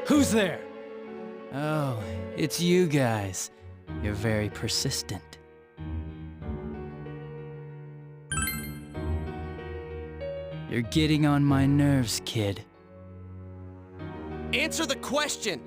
Who's there? Oh, it's you guys. You're very persistent. You're getting on my nerves, kid. Answer the question!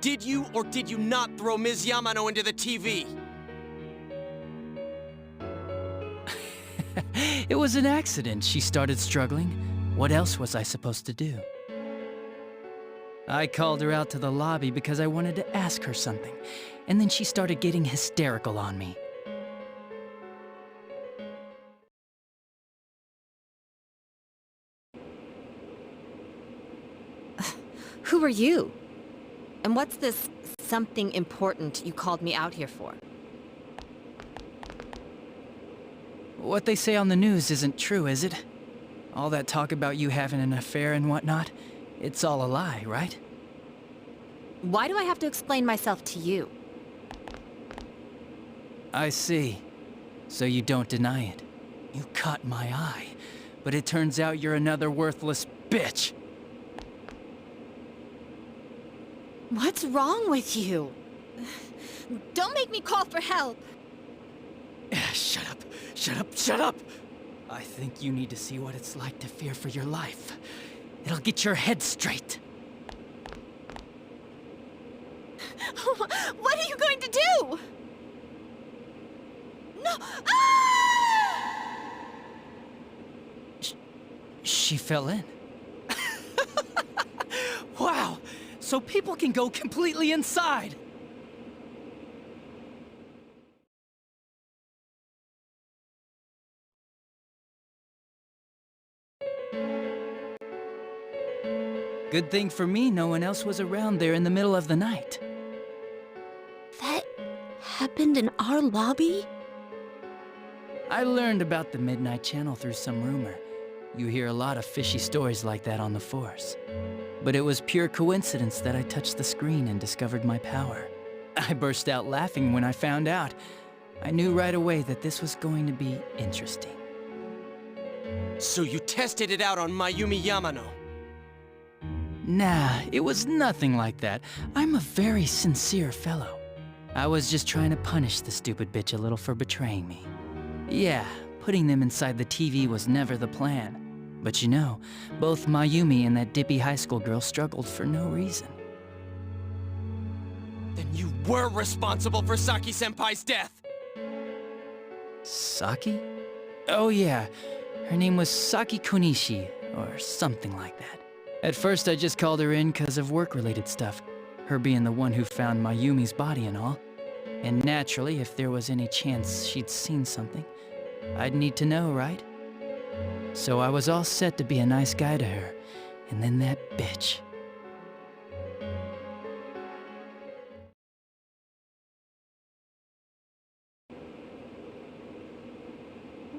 Did you or did you not throw Ms. Yamano into the TV? It was an accident. She started struggling. What else was I supposed to do? I called her out to the lobby because I wanted to ask her something, and then she started getting hysterical on me. Who are you? And what's this something important you called me out here for? What they say on the news isn't true, is it? All that talk about you having an affair and whatnot, it's all a lie, right? Why do I have to explain myself to you? I see. So you don't deny it. You caught my eye, but it turns out you're another worthless bitch. What's wrong with you? Don't make me call for help! Shut up, shut up, shut up! I think you need to see what it's like to fear for your life. It'll get your head straight. What are you going to do? No! Ah! She fell in. Wow! So people can go completely inside! Good thing for me, no one else was around there in the middle of the night. That happened in our lobby? I learned about the Midnight Channel through some rumor. You hear a lot of fishy stories like that on the force. But it was pure coincidence that I touched the screen and discovered my power. I burst out laughing when I found out. I knew right away that this was going to be interesting. So you tested it out on Mayumi Yamano? Nah, it was nothing like that. I'm a very sincere fellow. I was just trying to punish the stupid bitch a little for betraying me. Yeah, putting them inside the TV was never the plan. But you know, both Mayumi and that dippy high school girl struggled for no reason. Then you were responsible for Saki-senpai's death! Saki? Oh yeah, her name was Saki Konishi, or something like that. At first I just called her in because of work-related stuff, her being the one who found Mayumi's body and all. And naturally, if there was any chance she'd seen something, I'd need to know, right? So I was all set to be a nice guy to her, and then that bitch.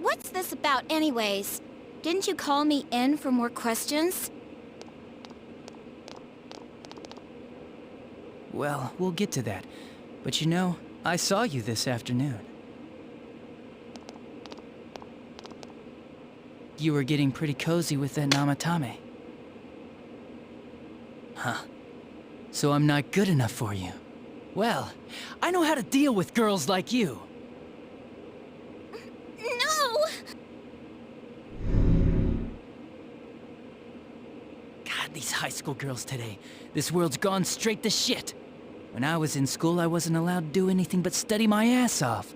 What's this about anyways? Didn't you call me in for more questions? Well, we'll get to that. But you know, I saw you this afternoon. You were getting pretty cozy with that Namatame. Huh. So I'm not good enough for you. Well, I know how to deal with girls like you. No! God, these high school girls today. This world's gone straight to shit. When I was in school, I wasn't allowed to do anything but study my ass off.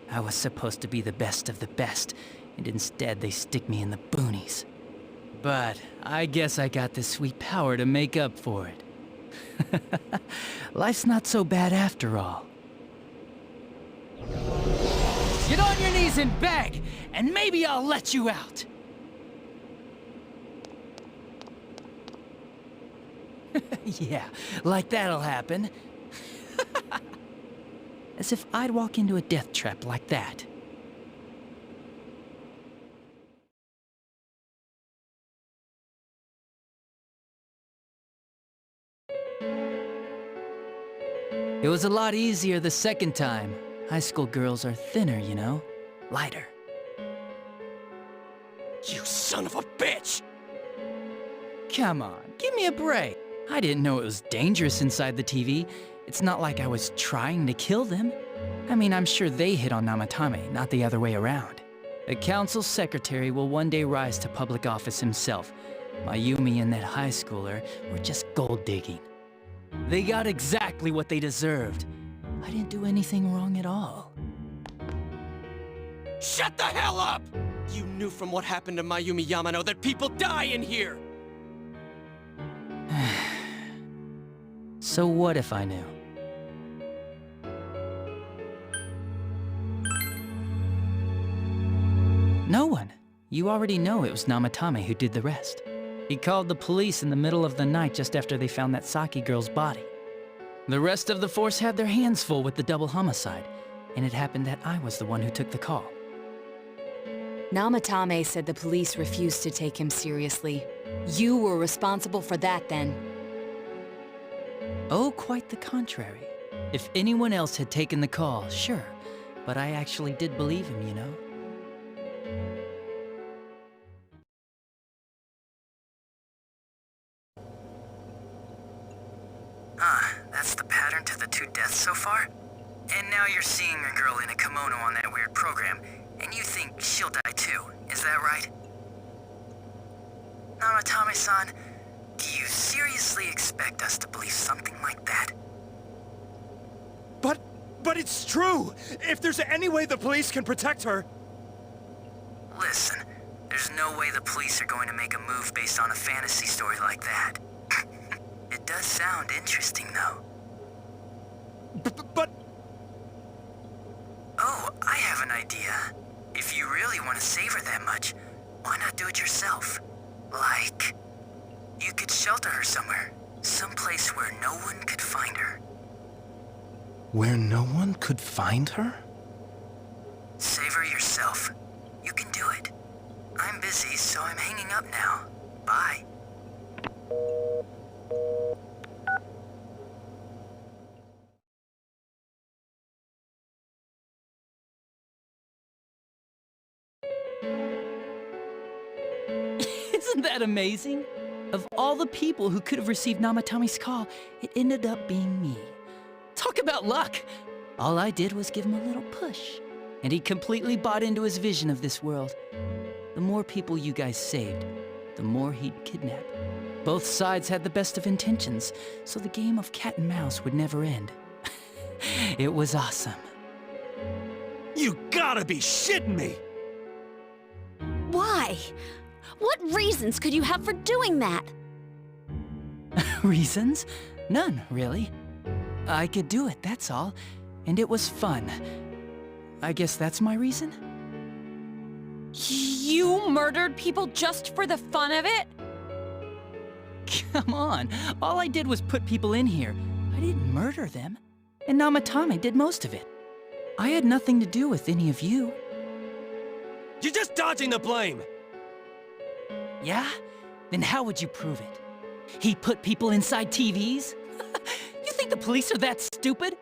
I was supposed to be the best of the best, and instead they stick me in the boonies. But I guess I got the sweet power to make up for it. Life's not so bad after all. Get on your knees and beg, and maybe I'll let you out. Yeah, like that'll happen. As if I'd walk into a death trap like that. It was a lot easier the second time. High school girls are thinner, you know? Lighter. You son of a bitch! Come on, give me a break. I didn't know it was dangerous inside the TV. It's not like I was trying to kill them. I mean, I'm sure they hit on Namatame, not the other way around. A council secretary will one day rise to public office himself. Mayumi and that high schooler were just gold digging. They got exactly what they deserved. I didn't do anything wrong at all. Shut the hell up! You knew from what happened to Mayumi Yamano that people die in here! So what if I knew? No one. You already know it was Namatame who did the rest. He called the police in the middle of the night just after they found that Saki girl's body. The rest of the force had their hands full with the double homicide, and it happened that I was the one who took the call. Namatame said the police refused to take him seriously. You were responsible for that then. Oh, quite the contrary. If anyone else had taken the call, sure. But I actually did believe him, you know? That's the pattern to the 2 deaths so far? And now you're seeing a girl in a kimono on that weird program, and you think she'll die too, is that right? Namatame-san, do you seriously expect us to believe something like that? But it's true! If there's any way the police can protect her... Listen, there's no way the police are going to make a move based on a fantasy story like that. It does sound interesting, though. But... Oh, I have an idea. If you really want to save her that much, why not do it yourself? Like, you could shelter her somewhere. Someplace where no one could find her. Where no one could find her? Save her yourself. You can do it. I'm busy, so I'm hanging up now. Bye. Isn't that amazing? Of all the people who could have received Namatame's call, it ended up being me. Talk about luck! All I did was give him a little push, and he completely bought into his vision of this world. The more people you guys saved, the more he'd kidnap. Both sides had the best of intentions, so the game of cat and mouse would never end. It was awesome. You gotta be shitting me! Why? What reasons could you have for doing that? Reasons? None, really. I could do it, that's all. And it was fun. I guess that's my reason? You murdered people just for the fun of it? Come on, all I did was put people in here. I didn't murder them. And Namatame did most of it. I had nothing to do with any of you. You're just dodging the blame! Yeah? Then how would you prove it? He put people inside TVs? You think the police are that stupid?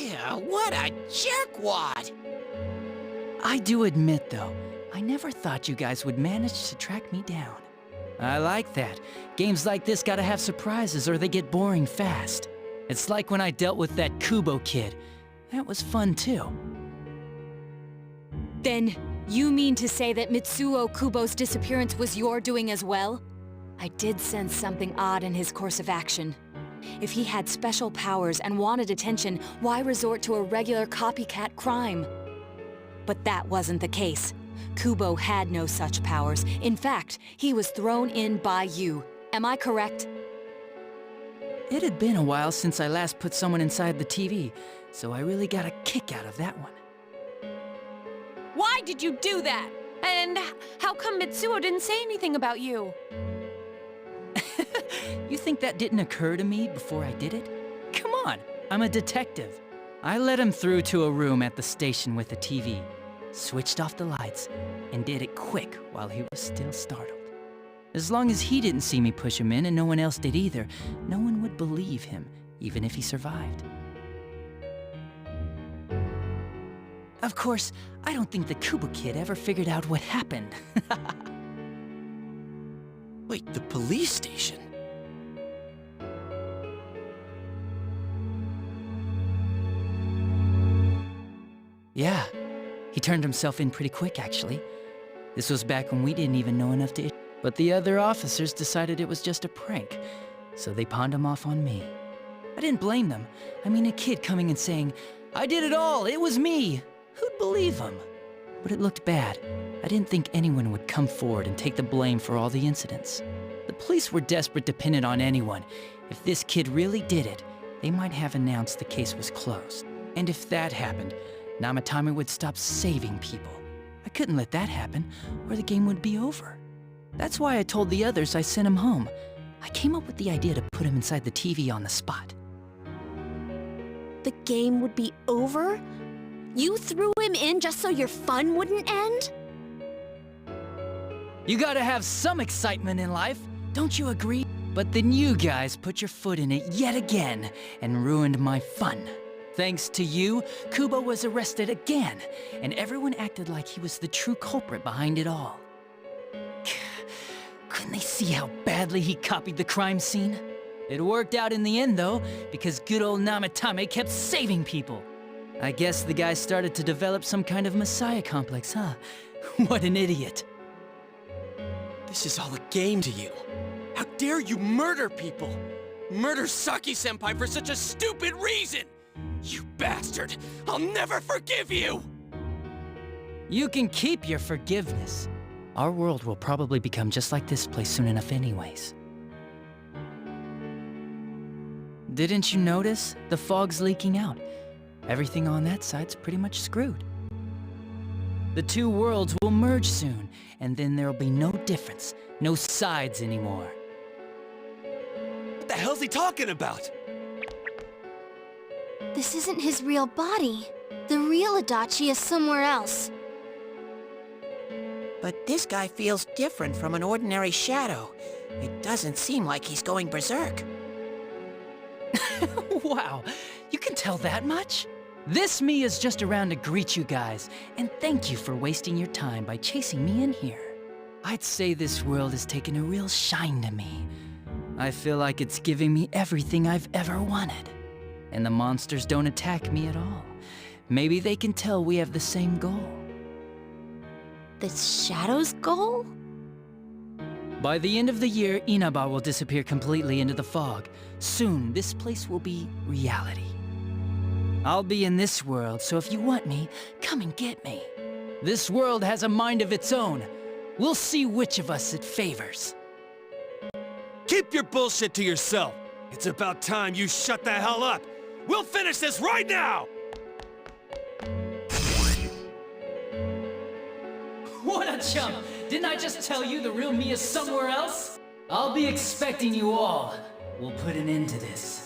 Yeah, what a jerkwad! I do admit, though, I never thought you guys would manage to track me down. I like that. Games like this gotta have surprises or they get boring fast. It's like when I dealt with that Kubo kid. That was fun, too. Then, you mean to say that Mitsuo Kubo's disappearance was your doing as well? I did sense something odd in his course of action. If he had special powers and wanted attention, why resort to a regular copycat crime? But that wasn't the case. Kubo had no such powers. In fact, he was thrown in by you. Am I correct? It had been a while since I last put someone inside the TV, so I really got a kick out of that one. Why did you do that? And how come Mitsuo didn't say anything about you? You think that didn't occur to me before I did it? Come on, I'm a detective. I let him through to a room at the station with a TV, switched off the lights, and did it quick while he was still startled. As long as he didn't see me push him in and no one else did either, no one would believe him, even if he survived. Of course, I don't think the Kubo kid ever figured out what happened. Wait, the police station? turned himself in pretty quick, actually. This was back when we didn't even know enough to... But the other officers decided it was just a prank, so they pawned him off on me. I didn't blame them. I mean, a kid coming and saying, "I did it all, it was me." Who'd believe him? But it looked bad. I didn't think anyone would come forward and take the blame for all the incidents. The police were desperate to pin it on anyone. If this kid really did it, they might have announced the case was closed. And if that happened, Namatame would stop saving people. I couldn't let that happen, or the game would be over. That's why I told the others I sent him home. I came up with the idea to put him inside the TV on the spot. The game would be over? You threw him in just so your fun wouldn't end? You gotta have some excitement in life, don't you agree? But then you guys put your foot in it yet again and ruined my fun. Thanks to you, Kubo was arrested again, and everyone acted like he was the true culprit behind it all. Couldn't they see how badly he copied the crime scene? It worked out in the end, though, because good old Namatame kept saving people. I guess the guy started to develop some kind of messiah complex, huh? What an idiot. This is all a game to you. How dare you murder people? Murder Saki-senpai for such a stupid reason! You bastard! I'll never forgive you! You can keep your forgiveness. Our world will probably become just like this place soon enough anyways. Didn't you notice? The fog's leaking out. Everything on that side's pretty much screwed. The two worlds will merge soon, and then there'll be no difference, no sides anymore. What the hell's he talking about? This isn't his real body. The real Adachi is somewhere else. But this guy feels different from an ordinary shadow. It doesn't seem like he's going berserk. Wow, you can tell that much? This me is just around to greet you guys, and thank you for wasting your time by chasing me in here. I'd say this world has taken a real shine to me. I feel like it's giving me everything I've ever wanted. And the monsters don't attack me at all. Maybe they can tell we have the same goal. The Shadow's goal? By the end of the year, Inaba will disappear completely into the fog. Soon, this place will be reality. I'll be in this world, so if you want me, come and get me. This world has a mind of its own. We'll see which of us it favors. Keep your bullshit to yourself. It's about time you shut the hell up. We'll finish this right now! What a chump! Didn't I just tell you the real me is somewhere else? I'll be expecting you all. We'll put an end to this.